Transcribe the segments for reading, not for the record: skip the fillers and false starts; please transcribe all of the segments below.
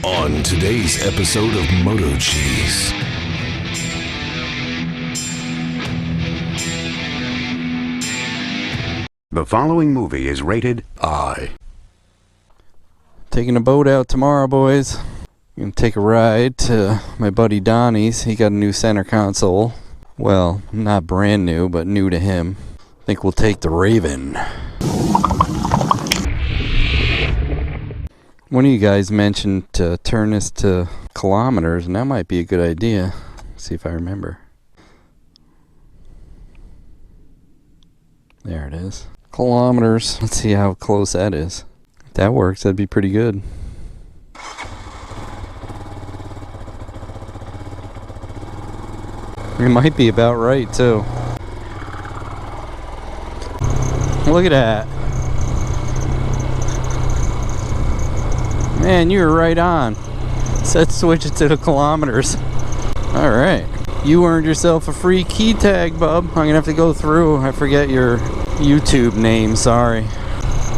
On today's episode of MotoCheez. The following movie is rated I. Taking a boat out tomorrow, boys. Gonna take a ride to my buddy Donny's. He got a new center console. Well, not brand new, but new to him. I think we'll take the Raven. One of you guys mentioned to turn this to kilometers, and that might be a good idea. Let's see if I remember. There it is. Kilometers. Let's see how close that is. If that works, that'd be pretty good. It might be about right, too. Look at that. Man, you were right on. Let's switch it to the kilometers. Alright. You earned yourself a free key tag, bub. I'm gonna have to go through. I forget your YouTube name, sorry.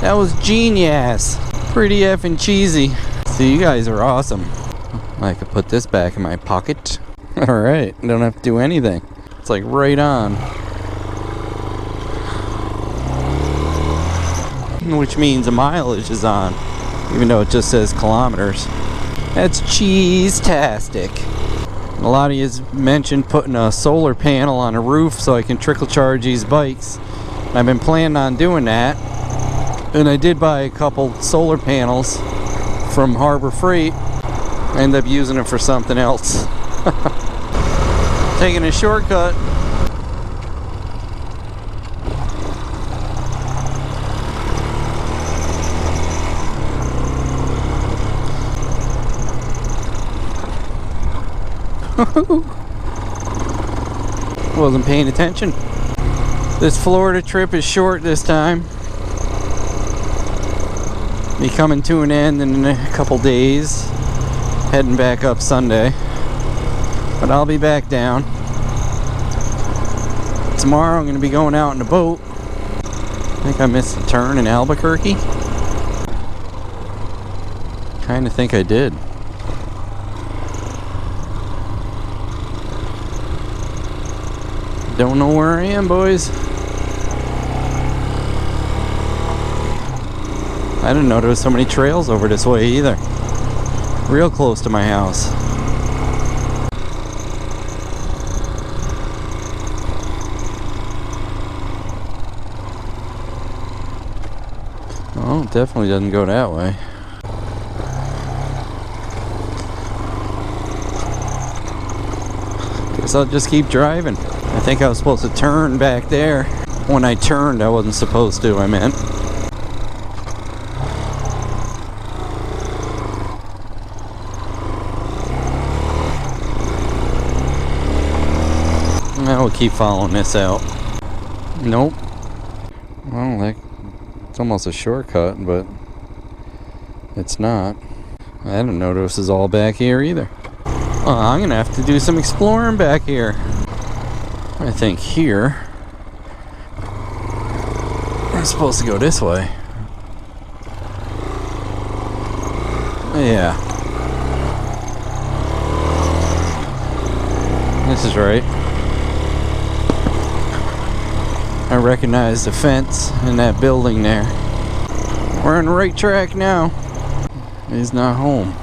That was genius. Pretty effing cheesy. See, you guys are awesome. I could put this back in my pocket. Alright, don't have to do anything. It's like right on. Which means the mileage is on. Even though it just says kilometers. That's cheese-tastic. A lot of you mentioned putting a solar panel on a roof so I can trickle charge these bikes. I've been planning on doing that. And I did buy a couple solar panels from Harbor Freight. I ended up using them for something else. Taking a shortcut. Wasn't paying attention. This Florida trip is short this time. Be coming to an end in a couple days. Heading back up Sunday. But I'll be back down. Tomorrow I'm going to be going out in a boat. I think I missed a turn in Albuquerque. Kinda think I did. Don't know where I am, boys. I didn't know there was so many trails over this way either. Real close to my house. Oh, it definitely doesn't go that way. Guess I'll just keep driving. I think I was supposed to turn back there. When I turned, I wasn't supposed to, I meant. Now we'll keep following this out. Nope. Well, like, it's almost a shortcut, but it's not. I didn't know this was all back here either. I'm gonna have to do some exploring back here. I think here we're supposed to go this way. Yeah. This is right. I recognize the fence in that building there. We're on the right track now. He's not home.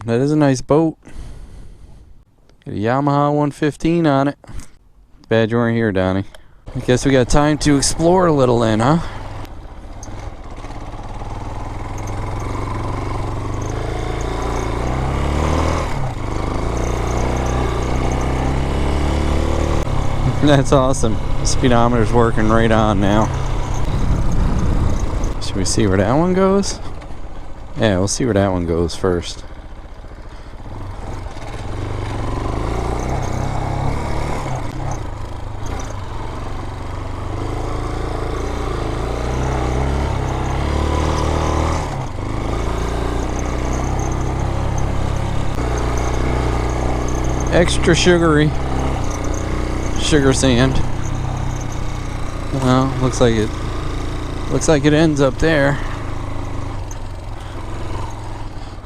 That is a nice boat. Got a Yamaha 115 on it. Bad you weren't here, Donny. I guess we got time to explore a little then, huh? That's awesome. The speedometer's working right on now. Should we see where that one goes? Yeah, we'll see where that one goes first. Extra sugary. Sugar sand. Well, looks like it Looks like it ends up there.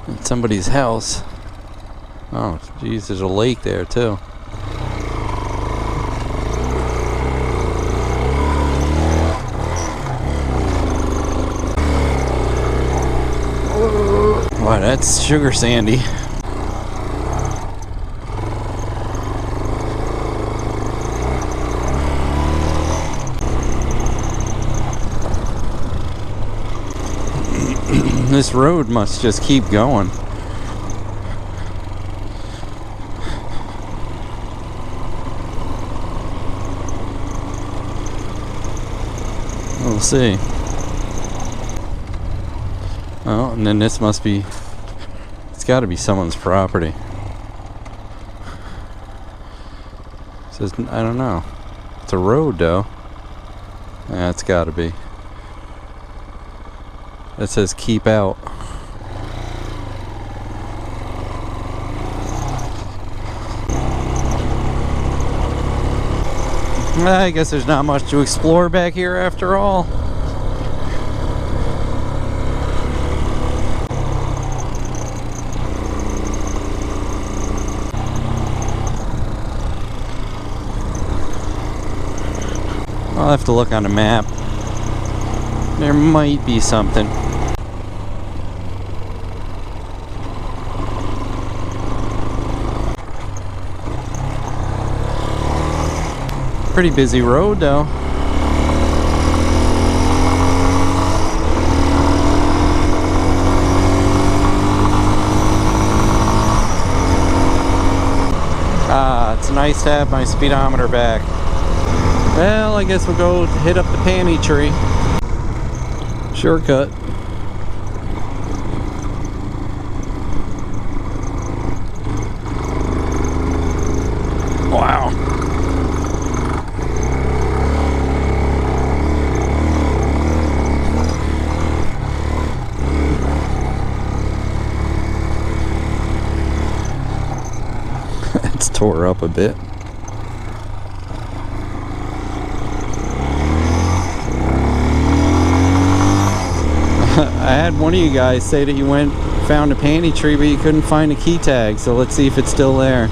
In somebody's house. Oh, geez, there's a lake there too. Wow, that's sugar sandy. This road must just keep going. We'll see. Oh, and then this must be, it's got to be someone's property. It says, I don't know. It's a road though. Yeah, it's got to be. It says keep out. I guess there's not much to explore back here after all. I'll have to look on the map. There might be something. Pretty busy road though. Ah, it's nice to have my speedometer back. Well, I guess we'll go hit up the PANTY Tree. Shortcut. Wow. It's tore up a bit. I had one of you guys say that you found a PANTY Tree, but you couldn't find a key tag. So let's see if it's still there.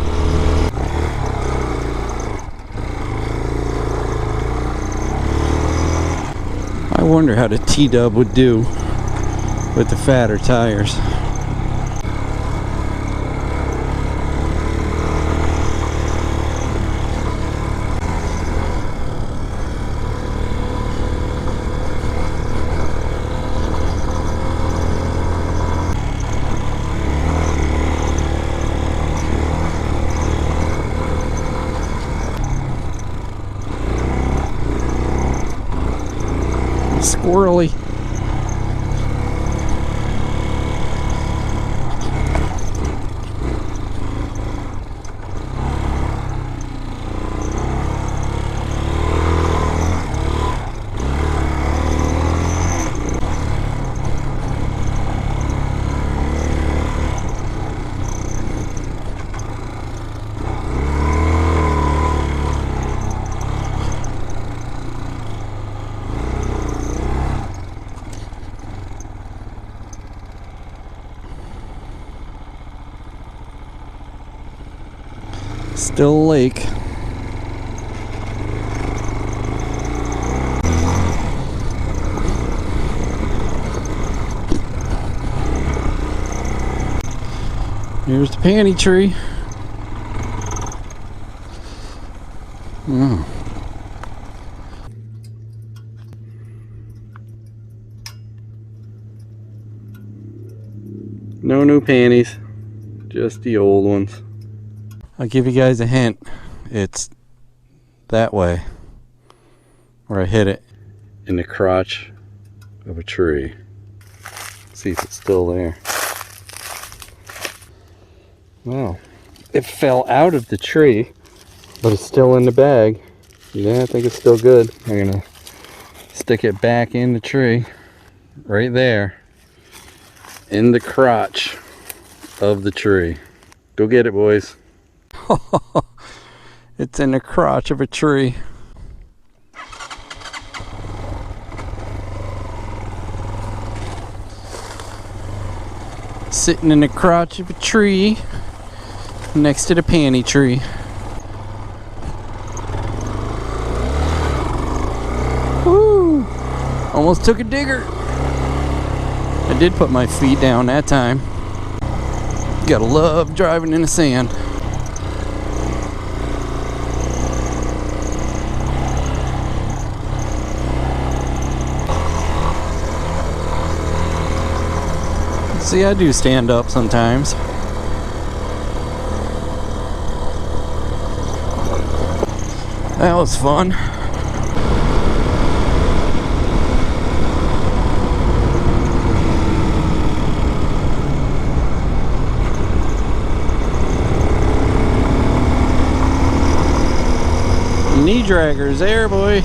I wonder how the T-Dub would do with the fatter tires. Squirrely. Still a lake. Here's the PANTY Tree. Oh. No new panties, just the old ones. I'll give you guys a hint. It's that way, where I hit it. In the crotch of a tree. Let's see if it's still there. Well, it fell out of the tree, but it's still in the bag. Yeah, I think it's still good. I'm gonna stick it back in the tree, right there, in the crotch of the tree. Go get it, boys. It's in the crotch of a tree. Sitting in the crotch of a tree next to the panty tree. Woo! Almost took a digger. I did put my feet down that time. Gotta love driving in the sand. See, I do stand up sometimes. That was fun. Knee draggers there, boy.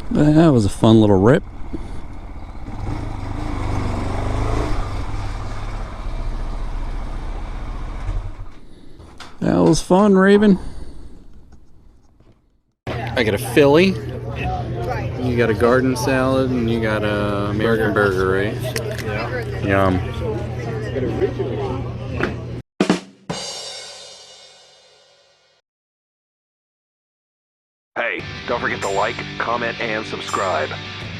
That was a fun little rip. That was fun, Raven. I got a Philly. You got a garden salad, and you got a American burger, right? Yeah. Yum. Hey, don't forget to like, comment, and subscribe.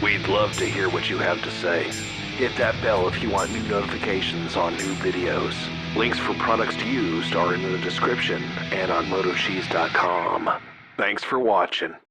We'd love to hear what you have to say. Hit that bell if you want new notifications on new videos. Links for products used are in the description and on MotoCheez.com. Thanks for watching.